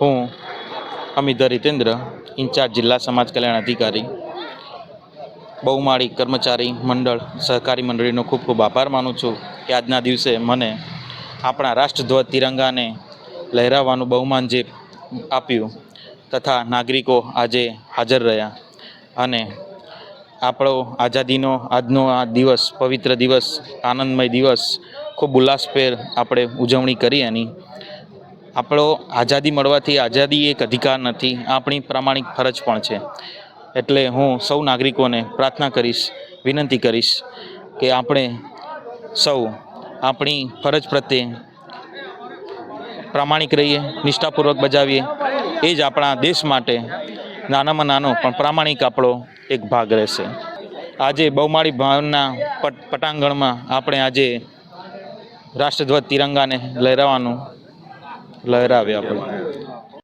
હું અમિત હિતેન્દ્ર, ઇન્ચાર્જ જિલ્લા સમાજ કલ્યાણ અધિકારી, બહુમાળી કર્મચારી મંડળ સહકારી મંડળીનો ખૂબ ખૂબ આભાર માનું છું કે આજના દિવસે મને આપણા રાષ્ટ્રધ્વજ તિરંગાને લહેરાવવાનું બહુમાન જે આપ્યું તથા નાગરિકો આજે હાજર રહ્યા અને આપણો આઝાદીનો આજનો આ દિવસ પવિત્ર દિવસ, આનંદમય દિવસ, ખૂબ ઉલ્લાસભેર આપણે ઉજવણી કરી એની. આપણો આઝાદી મળવાથી આઝાદી એક અધિકાર નથી, આપણી પ્રામાણિક ફરજ પણ છે. એટલે હું સૌ નાગરિકોને પ્રાર્થના કરીશ, વિનંતી કરીશ કે આપણે સૌ આપણી ફરજ પ્રત્યે પ્રામાણિક રહીએ, નિષ્ઠાપૂર્વક બજાવીએ. એ જ આપણા દેશ માટે નાનામાં નાનો પણ પ્રામાણિક આપણો એક ભાગ રહેશે. આજે બહુમાળી ભવનના પટાંગણમાં આપણે આજે રાષ્ટ્રધ્વજ તિરંગાને લહેરાવ્યા આપણે.